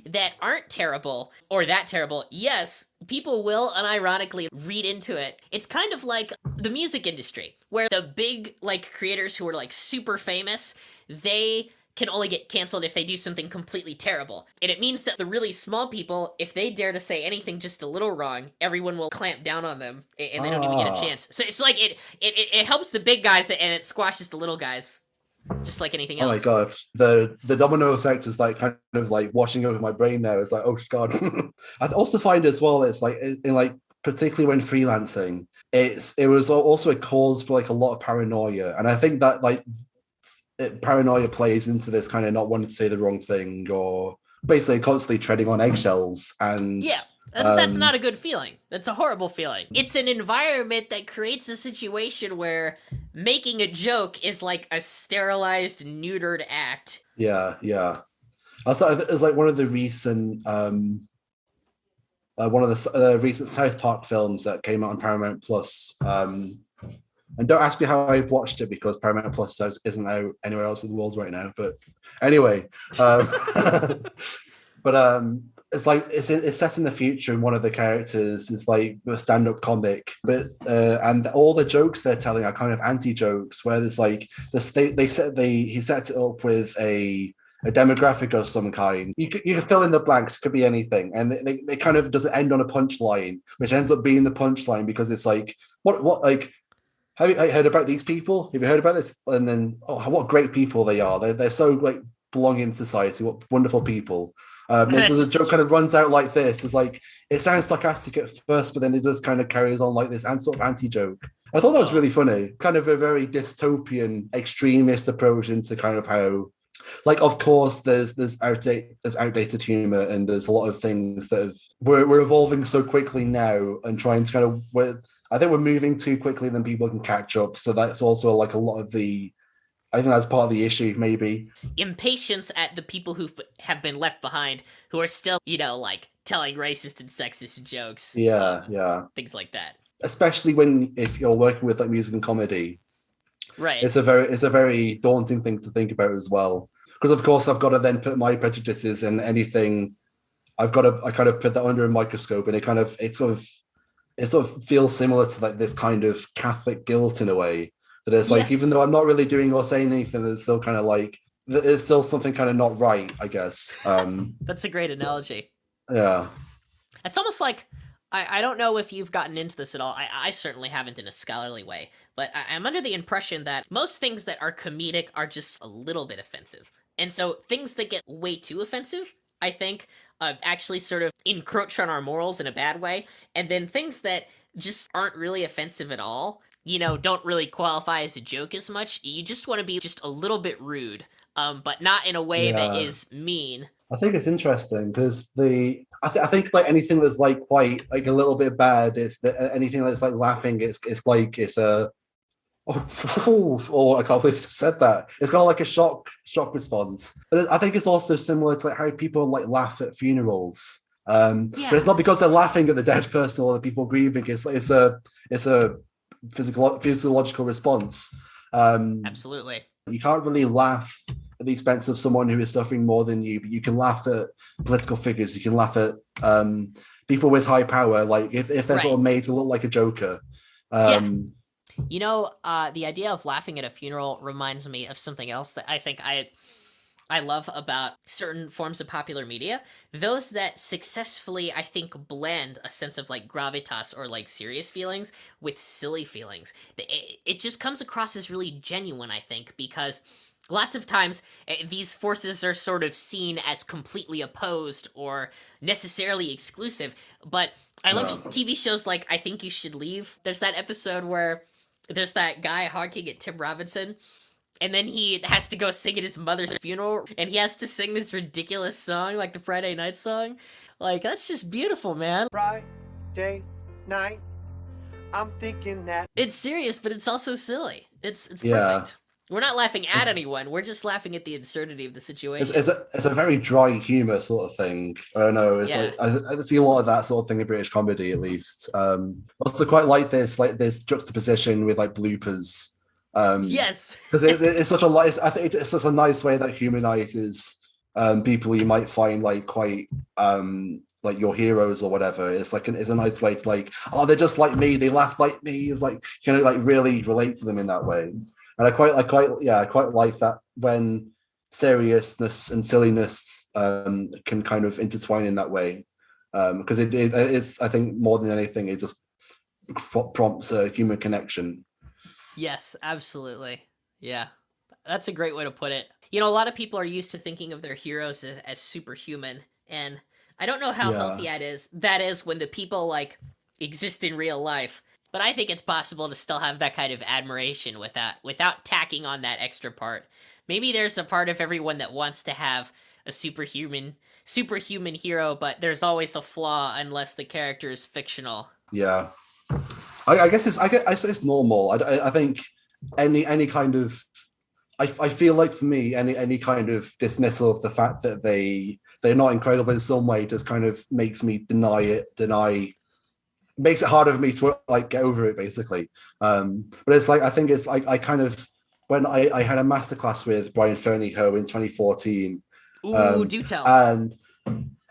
that aren't terrible or that terrible, yes, people will unironically read into it. It's kind of like the music industry, where the big like creators who are like super famous, they can only get canceled if they do something completely terrible. And it means that the really small people, if they dare to say anything just a little wrong, everyone will clamp down on them, and they don't even get a chance. So it's like it helps the big guys, and it squashes the little guys, just like anything else. Oh my god, the domino effect is like kind of like washing over my brain now. It's like, oh god. I also find as well, it's like in like particularly when freelancing, it was also a cause for like a lot of paranoia, and I think that like paranoia plays into this kind of not wanting to say the wrong thing, or basically constantly treading on eggshells. And yeah, that's not a good feeling. That's a horrible feeling. It's an environment that creates a situation where making a joke is like a sterilized, neutered act. Yeah. I thought it was like one of the recent recent South Park films that came out on Paramount Plus. And don't ask me how I watched it, because Paramount Plus isn't out anywhere else in the world right now. But anyway, it's like it's set in the future, and one of the characters is like a stand-up comic, but and all the jokes they're telling are kind of anti-jokes, where there's like this he sets it up with a demographic of some kind. You can fill in the blanks, it could be anything, and they kind of doesn't end on a punchline, which ends up being the punchline, because it's like what like. Have you heard about these people? Have you heard about this? And then, oh, what great people they are. They're so like belonging in society. What wonderful people. The joke kind of runs out like this. It's like, it sounds sarcastic at first, but then it just kind of carries on like this and sort of anti-joke. I thought that was really funny. Kind of a very dystopian, extremist approach into kind of how, like, of course, there's outdated humor, and there's a lot of things that we're evolving so quickly now, and trying to kind of, I think we're moving too quickly than people can catch up. So that's also like a lot of I think that's part of the issue, maybe. Impatience at the people who have been left behind, who are still, you know, like telling racist and sexist jokes. Yeah. Things like that. Especially if you're working with like music and comedy. Right. It's a very daunting thing to think about as well. Because of course I've got to then put my prejudices in anything. I kind of put that under a microscope, and it sort of feels similar to like this kind of Catholic guilt in a way, that it's like, even though I'm not really doing or saying anything, it's still kind of like, there's still something kind of not right, I guess. That's a great analogy. Yeah. It's almost like, I don't know if you've gotten into this at all. I certainly haven't in a scholarly way, but I'm under the impression that most things that are comedic are just a little bit offensive. And so things that get way too offensive, I think, actually sort of encroach on our morals in a bad way. And then things that just aren't really offensive at all, you know, don't really qualify as a joke as much. You just want to be just a little bit rude, but not in a way that is mean. I think it's interesting because I think like anything that's like quite like a little bit bad is that anything that's like laughing, it's a oh, I can't believe I said that. It's kind of like a shock response. But I think it's also similar to like how people like laugh at funerals. But it's not because they're laughing at the dead person or the people grieving. It's a physiological response. Absolutely. You can't really laugh at the expense of someone who is suffering more than you, but you can laugh at political figures. You can laugh at people with high power, like if they're sort of made to look like a joker. You know, the idea of laughing at a funeral reminds me of something else that I think I I love about certain forms of popular media, those that successfully, I think, blend a sense of like gravitas or like serious feelings with silly feelings. It just comes across as really genuine, I think, because lots of times these forces are sort of seen as completely opposed or necessarily exclusive. But I love TV shows like I Think You Should Leave. There's that episode where there's that guy honking at Tim Robinson, and then he has to go sing at his mother's funeral, and he has to sing this ridiculous song, like the Friday night song. Like, that's just beautiful, man. Friday night, I'm thinking that It's serious, but it's also silly. It's Yeah. perfect. We're not laughing at anyone. We're just laughing at the absurdity of the situation. It's a very dry humor sort of thing. I don't know. It's Yeah. like I see a lot of that sort of thing in British comedy, at least. Also quite like this juxtaposition with like bloopers. Yes. Because it's such a I think it's such a nice way that humanizes people you might find like quite like your heroes or whatever. It's like it's a nice way to like, oh, they're just like me. They laugh like me. It's like, you know, like really relate to them in that way. And I quite like that when seriousness and silliness can kind of intertwine in that way, because it's, I think, more than anything, it just prompts a human connection. Yes, absolutely. Yeah. That's a great way to put it. You know, a lot of people are used to thinking of their heroes as superhuman, and I don't know how healthy that is when the people like exist in real life. But I think it's possible to still have that kind of admiration without tacking on that extra part. Maybe there's a part of everyone that wants to have a superhuman hero, but there's always a flaw unless the character is fictional. Yeah, I guess it's normal. I think any kind of I feel like for me any kind of dismissal of the fact that they're not incredible in some way just kind of makes me makes it harder for me to like get over it, basically. But it's like I think it's like I kind of, when I had a masterclass with Brian Fernyhough in 2014. Ooh, do tell. And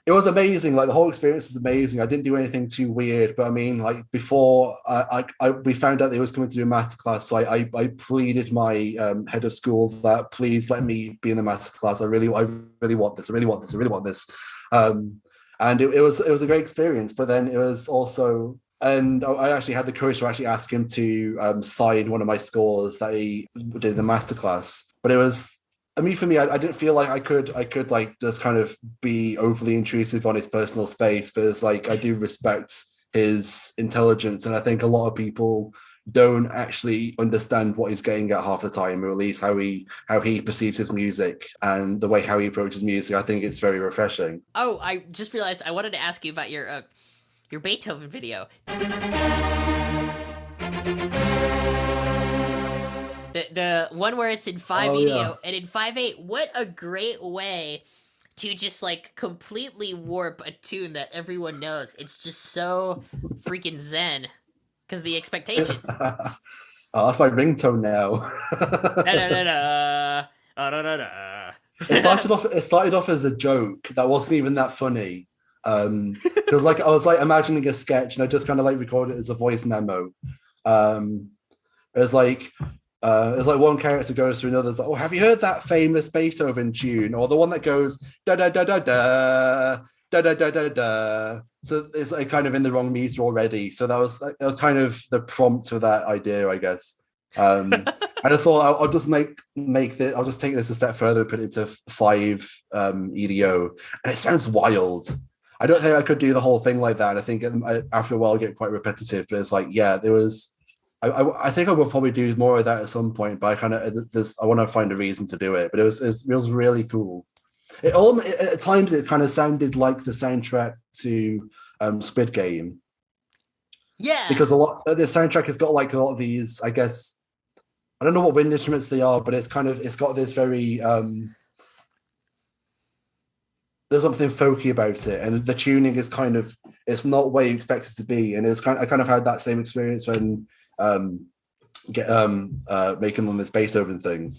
it was amazing. Like the whole experience is amazing. I didn't do anything too weird, but I mean, like before we found out that he was coming to do a masterclass, so I pleaded my head of school that please let me be in the masterclass. I really want this. I really want this. And it was a great experience, but then it was also, and I actually had the courage to actually ask him to sign one of my scores that he did in the masterclass. But it was, I mean, for me, I didn't feel like I could like just kind of be overly intrusive on his personal space, but it's like I do respect his intelligence, and I think a lot of people don't actually understand what he's getting at half the time, or at least how he perceives his music and the way how he approaches music. I think it's very refreshing. Oh, I just realized I wanted to ask you about your Beethoven video. The one where it's in 5/8, yeah. and in 5/8, what a great way to just like completely warp a tune that everyone knows. It's just so freaking zen. Because the expectation. Oh, that's my ringtone now. It started off as a joke that wasn't even that funny. Because like I was like imagining a sketch, and I just kind of like recorded it as a voice memo. It's like one character goes to another. It's like, oh, have you heard that famous Beethoven tune, or the one that goes da da da da da da da da da da? So it's like kind of in the wrong meter already. So that was kind of the prompt for that idea, I guess. And I thought I'll just I'll just take this a step further and put it into 5 EDO, and it sounds wild. I don't think I could do the whole thing like that. I think after a while, it get quite repetitive. But it's like, yeah, there was. I think I will probably do more of that at some point. But I want to find a reason to do it. But it was really cool. At times it kind of sounded like the soundtrack to Squid Game. Yeah. Because the soundtrack has got like a lot of these, I guess, I don't know what wind instruments they are, but it's got this very there's something folky about it, and the tuning is it's not where you expect it to be. And I kind of had that same experience when making them this Beethoven thing.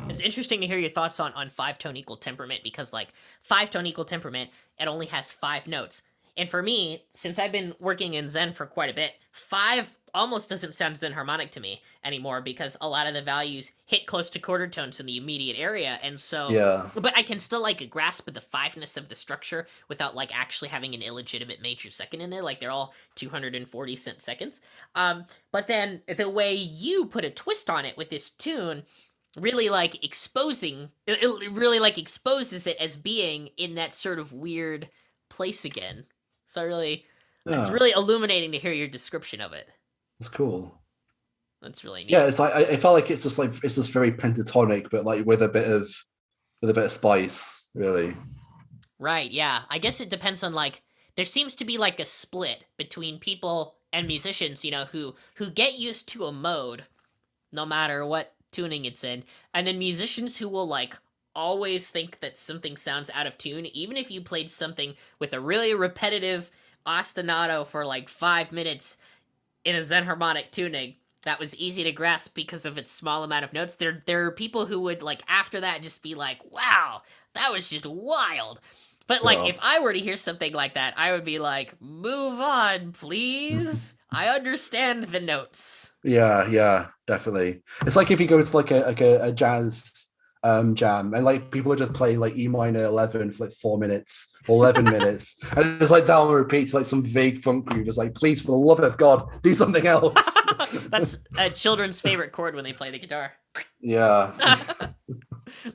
It's interesting to hear your thoughts on 5-tone equal temperament, because like 5-tone equal temperament, it only has 5 notes. And for me, since I've been working in Zen for quite a bit, 5 almost doesn't sound Zen harmonic to me anymore because a lot of the values hit close to quarter tones in the immediate area. And so, Yeah. but I can still like grasp the 5-ness of the structure without like actually having an illegitimate major second in there. Like they're all 240 cent seconds. But then the way you put a twist on it with this tune really like exposing, it really like exposes it as being in that sort of weird place again. So it's Yeah. really illuminating to hear your description of it. It's cool. That's really neat. Yeah, it's like I felt like it's just very pentatonic, but like with a bit of spice, really. Right, yeah. I guess it depends on like there seems to be like a split between people and musicians, who get used to a mode no matter what tuning it's in, and then musicians who will like always think that something sounds out of tune, even if you played something with a really repetitive ostinato for like 5 minutes in a Zen harmonic tuning that was easy to grasp because of its small amount of notes. There are people who would like after that just be like, wow, that was just wild. But like if I were to hear something like that, I would be like, move on, please. I understand the notes. Yeah, definitely. It's like if you go to like a jazz jam and like people are just playing like E minor 11 for like 4 minutes or 11 minutes, and it's like down repeat to like some vague funk groove. It's like, please, for the love of God, do something else. That's a children's favorite chord when they play the guitar. Yeah.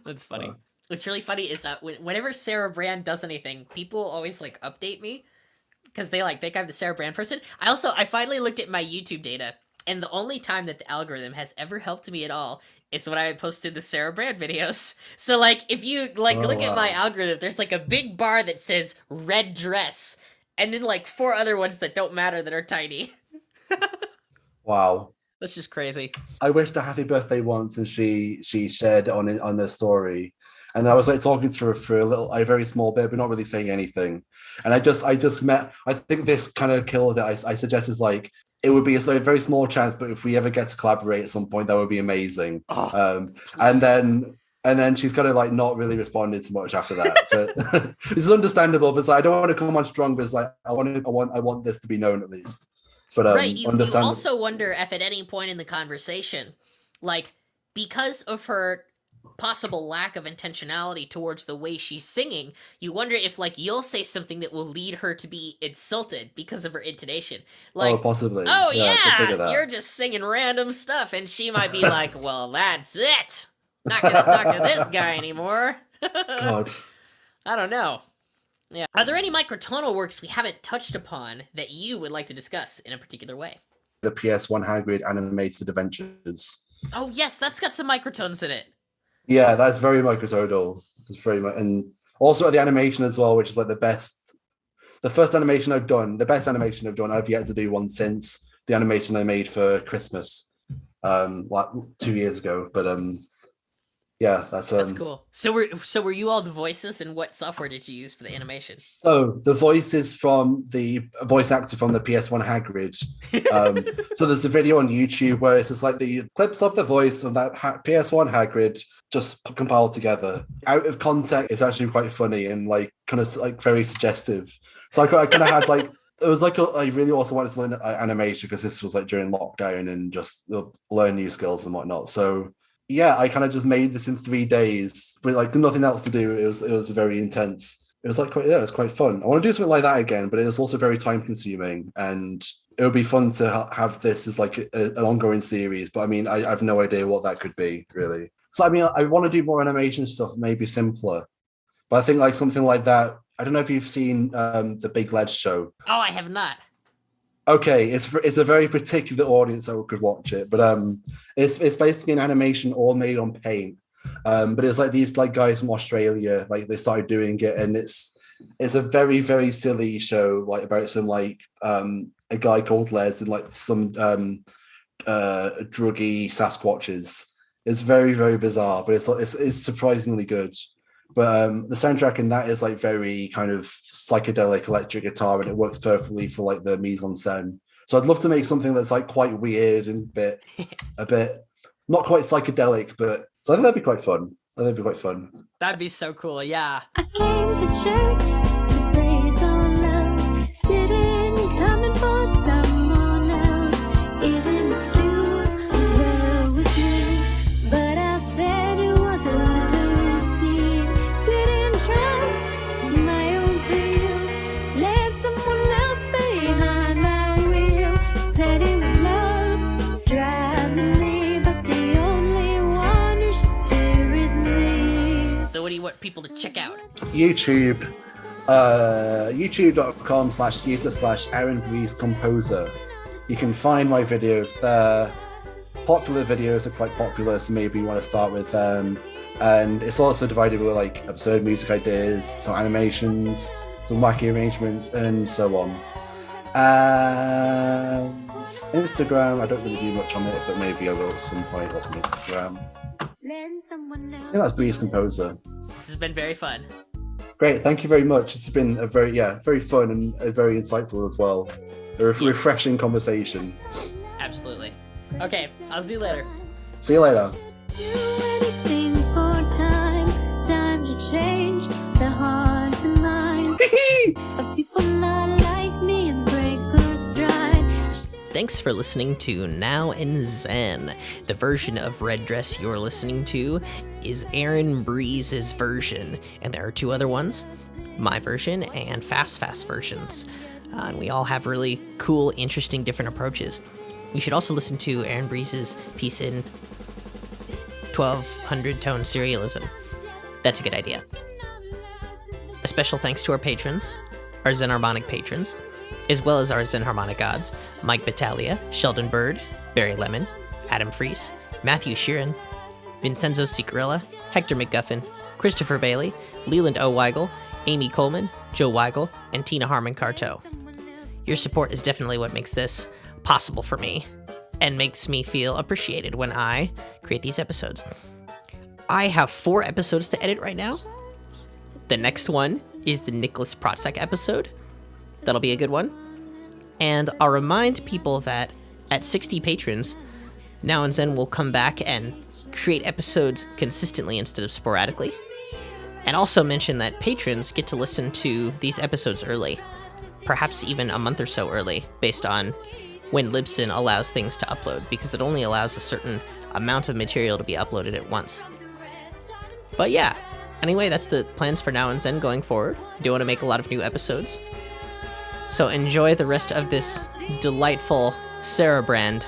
That's funny. What's really funny is that whenever Sarah Brand does anything, people always like update me because they think I'm the Sarah Brand person. I finally looked at my YouTube data, and the only time that the algorithm has ever helped me at all is when I posted the Sarah Brand videos. So like if you look at my algorithm, there's like a big bar that says red dress, and then like 4 other ones that don't matter that are tiny. Wow. That's just crazy. I wished her happy birthday once, and she shared it on her story. And I was like talking to her for a very small bit, but not really saying anything. And I think this kind of killed it. I suggested like it would be a very small chance, but if we ever get to collaborate at some point, that would be amazing. And then she's kind of like not really responded to much after that. So this is understandable, but I don't want to come on strong, but it's like I want this to be known at least. But right, you also wonder if at any point in the conversation, like because of her possible lack of intentionality towards the way she's singing, you wonder if like you'll say something that will lead her to be insulted because of her intonation. Like, possibly. Oh yeah, you're just singing random stuff, and she might be like, well, that's it. Not gonna talk to this guy anymore. God. I don't know. Yeah. Are there any microtonal works we haven't touched upon that you would like to discuss in a particular way? The PS1 Hagrid animated adventures. Oh yes, that's got some microtones in it. Yeah, that's very microtonal. It's very much, and also the animation as well, which is like the best animation I've done. I've yet to do one since the animation I made for Christmas, like 2 years ago. But yeah, that's cool. So were you all the voices, and what software did you use for the animation? So the voices from the voice actor from the PS1 Hagrid. So there's a video on YouTube where it's just like the clips of the voice of that PS1 Hagrid just compiled together. Out of context, it's actually quite funny and like kind of like very suggestive. So I kind of had like it was like I really also wanted to learn animation because this was like during lockdown and just learn new skills and whatnot. So yeah, I kind of just made this in 3 days with like nothing else to do. It was very intense. It was like it was quite fun. I want to do something like that again, but it was also very time consuming, and it would be fun to have this as like an ongoing series. But I mean, I have no idea what that could be really. So I mean, I want to do more animation stuff, maybe simpler. But I think like something like that. I don't know if you've seen the Big Ledge show. Oh, I have not. Okay, it's a very particular audience that could watch it, but it's basically an animation all made on paint. But it's like these like guys from Australia, like they started doing it, and it's a very, very silly show, like about some like a guy called Les and like some druggy Sasquatches. It's very, very bizarre, but it's surprisingly good. But the soundtrack in that is like very kind of psychedelic electric guitar, and it works perfectly for like the mise en scène. So I'd love to make something that's like quite weird and a bit not quite psychedelic, but so I think that'd be quite fun. That'd be so cool, yeah. I came to church to praise the Lord, what people to check out? YouTube, youtube.com/user/Aaron Breeze Composer. You can find my videos there. Popular videos are quite popular, so maybe you want to start with them. And it's also divided with like absurd music ideas, some animations, some wacky arrangements, and so on. And Instagram, I don't really do much on it, but maybe I will at some point. That's my Instagram. I think that's Breeze Composer. This has been very fun. Great, thank you very much. It's been a very fun and very insightful as well. A refreshing conversation. Absolutely. Okay, I'll see you later. See you later. Do anything for time. Time to change the hearts and minds of people not like me and break or stride. Thanks for listening to Now in Zen. The version of Red Dress you're listening to is Aaron Breeze's version, and there are two other ones, my version and Fast versions. And we all have really cool, interesting, different approaches. You should also listen to Aaron Breeze's piece in 1200 tone Serialism. That's a good idea. A special thanks to our patrons, our Zen Harmonic patrons, as well as our Zen Harmonic gods, Mike Battaglia, Sheldon Bird, Barry Lemon, Adam Freese, Matthew Sheeran, Vincenzo Cicarella, Hector McGuffin, Christopher Bailey, Leland O. Weigel, Amy Coleman, Joe Weigel, and Tina Harmon Carto. Your support is definitely what makes this possible for me, and makes me feel appreciated when I create these episodes. I have 4 episodes to edit right now. The next one is the Nicholas Protzak episode. That'll be a good one. And I'll remind people that at 60 patrons, Now and Zen will come back and create episodes consistently instead of sporadically. And also mention that patrons get to listen to these episodes early, perhaps even a month or so early, based on when Libsyn allows things to upload, because it only allows a certain amount of material to be uploaded at once. But yeah, anyway, that's the plans for Now and Zen going forward. I do want to make a lot of new episodes. So enjoy the rest of this delightful Sarah branding.